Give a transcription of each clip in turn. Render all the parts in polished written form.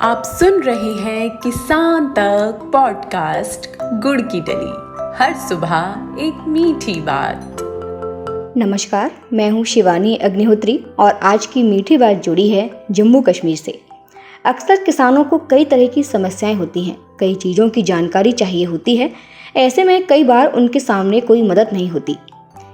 आप सुन रहे हैं किसान तक पॉडकास्ट गुड़ की डली। हर सुबह एक मीठी बात। नमस्कार, मैं हूं शिवानी अग्निहोत्री और आज की मीठी बात जुड़ी है जम्मू कश्मीर से। अक्सर किसानों को कई तरह की समस्याएं होती हैं, कई चीज़ों की जानकारी चाहिए होती है। ऐसे में कई बार उनके सामने कोई मदद नहीं होती।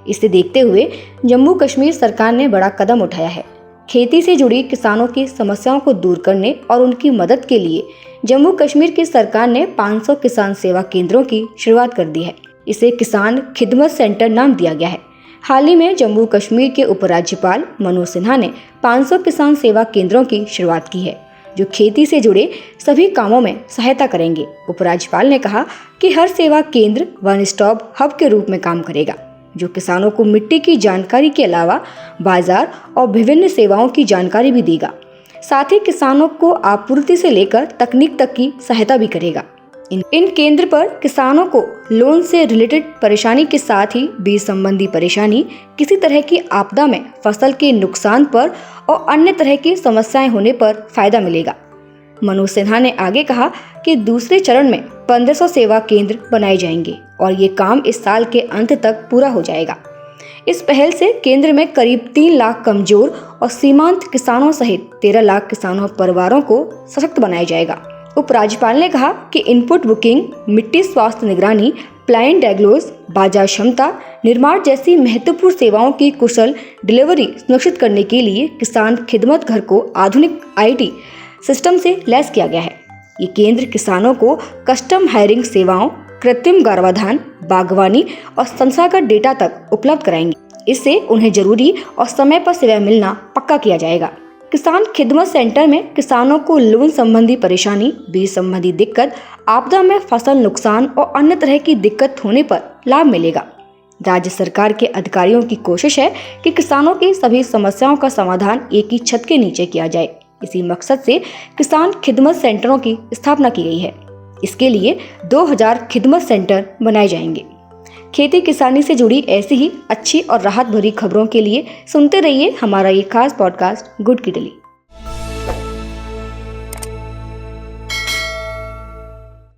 इसे देखते हुए जम्मू कश्मीर सरकार ने बड़ा कदम उठाया है। खेती से जुड़ी किसानों की समस्याओं को दूर करने और उनकी मदद के लिए जम्मू कश्मीर की सरकार ने 500 किसान सेवा केंद्रों की शुरुआत कर दी है। इसे किसान खिदमत सेंटर नाम दिया गया है। हाल ही में जम्मू कश्मीर के उपराज्यपाल मनोज सिन्हा ने 500 किसान सेवा केंद्रों की शुरुआत की है, जो खेती से जुड़े सभी कामों में सहायता करेंगे। उपराज्यपाल ने कहा कि हर सेवा केंद्र वन स्टॉप हब के रूप में काम करेगा, जो किसानों को मिट्टी की जानकारी के अलावा बाजार और विभिन्न सेवाओं की जानकारी भी देगा। साथ ही किसानों को आपूर्ति से लेकर तकनीक तक की सहायता भी करेगा। इन केंद्र पर किसानों को लोन से रिलेटेड परेशानी के साथ ही बीज संबंधी परेशानी, किसी तरह की आपदा में फसल के नुकसान पर और अन्य तरह की समस्याएं होने पर फायदा मिलेगा। मनोज सिन्हा ने आगे कहा कि दूसरे चरण में 1500 सेवा केंद्र बनाए जाएंगे और ये काम इस साल के अंत तक पूरा हो जाएगा। इस पहल से केंद्र में करीब 3 लाख कमजोर और सीमांत किसानों सहित 13 लाख किसानों परिवारों को सशक्त बनाया जाएगा। उपराज्यपाल ने कहा कि इनपुट बुकिंग, मिट्टी स्वास्थ्य निगरानी, प्लांट डायग्नोस, बाजार क्षमता निर्माण जैसी महत्वपूर्ण सेवाओं की कुशल डिलीवरी सुनिश्चित करने के लिए किसान खिदमत घर को आधुनिक IT सिस्टम से लैस किया गया है। ये केंद्र किसानों को कस्टम हायरिंग सेवाओं, कृत्रिम गर्भाधान, बागवानी और संस्थागत डेटा तक उपलब्ध कराएंगे। इससे उन्हें जरूरी और समय पर सेवा मिलना पक्का किया जाएगा। किसान खिदमत सेंटर में किसानों को लोन संबंधी परेशानी, बीज संबंधी दिक्कत, आपदा में फसल नुकसान और अन्य तरह की दिक्कत होने पर लाभ मिलेगा। राज्य सरकार के अधिकारियों की कोशिश है कि किसानों की सभी समस्याओं का समाधान एक ही छत के नीचे किया जाए। इसी मकसद से किसान खिदमत सेंटरों की स्थापना की गई है। इसके लिए 2000 खिदमत सेंटर बनाए जाएंगे। खेती किसानी से जुड़ी ऐसी ही अच्छी और राहत भरी खबरों के लिए सुनते रहिए हमारा ये खास पॉडकास्ट गुड़ की डली।